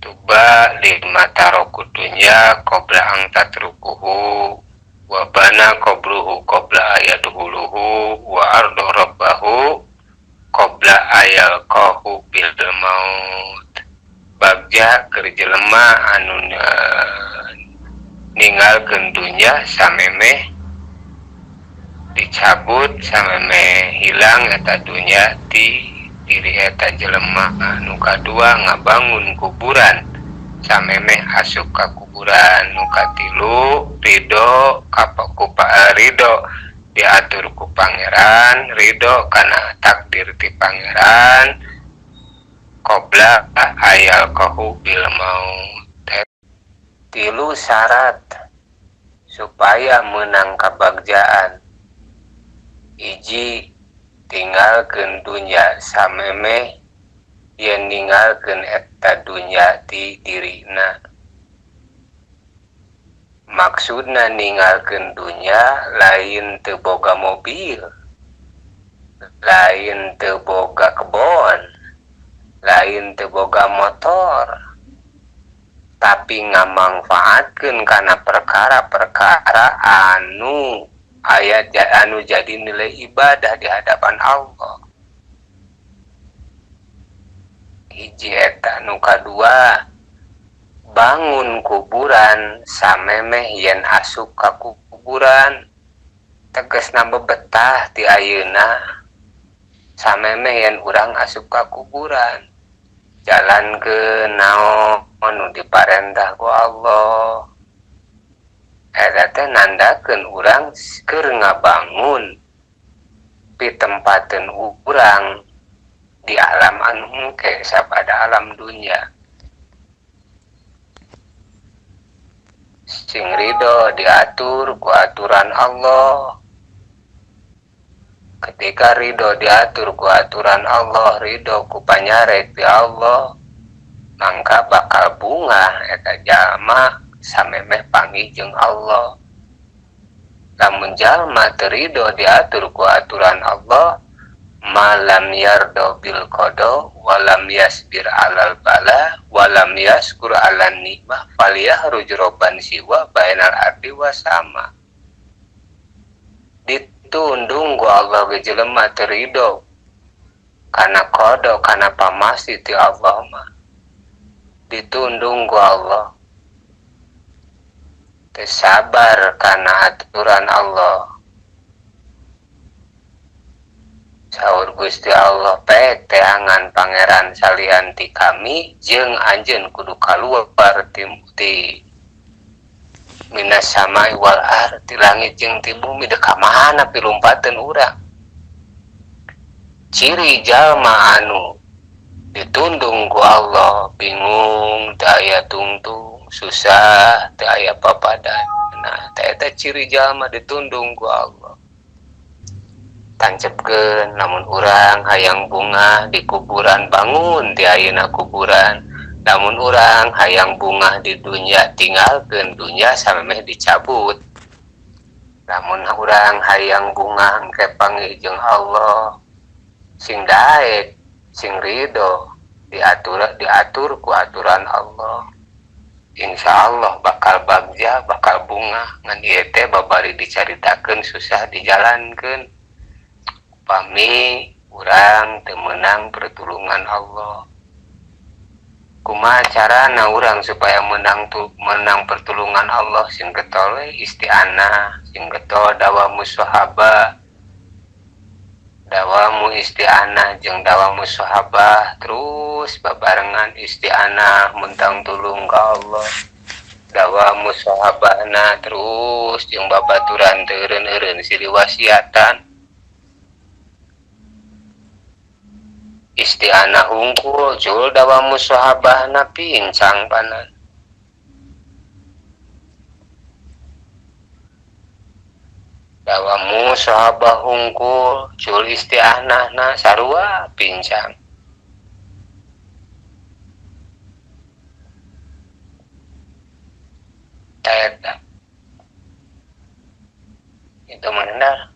tuba lima tarokutunya qabla ang tatrukuhu wa bana qabluhu qabla ayaduhuluhu wa ardo rabbahu qabla ayalqahu bil maut. Bagja keur jelema anu ninggalkeun dunya samemeh dicabut samemeh hilang eta dunya ti diri eta jelema. Nu kadua ngabangun kuburan samemeh asup ka kuburan. Nu katilu ridho ridho diatur ku pangeran, ridho kana takdir ti pangeran qabla ayalqahu bil maut. Tilu syarat supaya menang kabagjaan. Iji tinggalkeun dunya samemeh yen ninggalkeun eta dunya ti dirina. Maksudna ninggalkeun dunya lain teu boga mobil, lain teu boga kebon, lain teu boga motor, tapi ngamangfaatkeun kana perkara-perkara anu anu jadi nilai ibadah di hadapan Allah. Hiji eta. Nu kadua bangun kuburan samemeh yen asup ka kuburan tegasna bebetah ti ayeuna samemeh yen urang asup ka kuburan jalankeun naon nu diparentah ku Allah. Eta teh nandakeun urang keur ngabangun pitempateun urang di alam anu engke sabada alam dunya. Sing ridho diatur ku aturan Allah. Ketika ridho diatur ku aturan Allah, ridho ku panyarek di Allah, mangka bakal bunga eta jalma samemeh panggih jeung Allah. Lamun jalma teu ridho diatur ku aturan Allah, malam yardo bil qada walam yasbir alal bala walam yaskur alan nikmah faliyahruj robban siwa bainal ardi wasama. Ditundung ku Allah ge jelema teu ridho kana qada kana pamasi ti Allah mah. Ditundung ku Allah teu sabar kana aturan Allah. Saur Gusti Allah, pek teangan pangeran salian ti kami jeung anjeun kudu kaluar ti minas samai wal ardi, langit jeung ti bumi dek ka mana pilumpateun urang. Ciri jalma anu ditundung ku Allah bingung, teu aya tungtung, susah, teu aya papadana. Eta ciri jalma ditundung ku Allah. Tancepkeun lamun urang hayang bunga di kuburan bangun di ayeuna kuburan. Lamun urang hayang bunga di dunya tinggalkeun dunya samemeh dicabut. Lamun urang hayang bunga engke panggih jeung Allah sing daek sing ridho diatur ku aturan Allah. Insyaallah bakal bagja bakal bunga ngan ieu teh babari dicaritakeun susah dijalankeun. Upami urang teu meunang pertulungan Allah. Kumaha carana urang supaya menang pertulungan Allah? Sing getol isti'anah, sing getol dawamu sahabah. Dawamu isti'anah jeung dawamu sahabah terus babarengan isti'anah mentang tulung ka Allah. Dawamu sahabahna terus jeung babaturan teu eureun-eureun silih wasiatan. Isti'anah hungkul jul dawamu sahabahna pincang panan. Dawamu sahabah hungkul jul isti'anahna sarua pincang. Eta itu mana?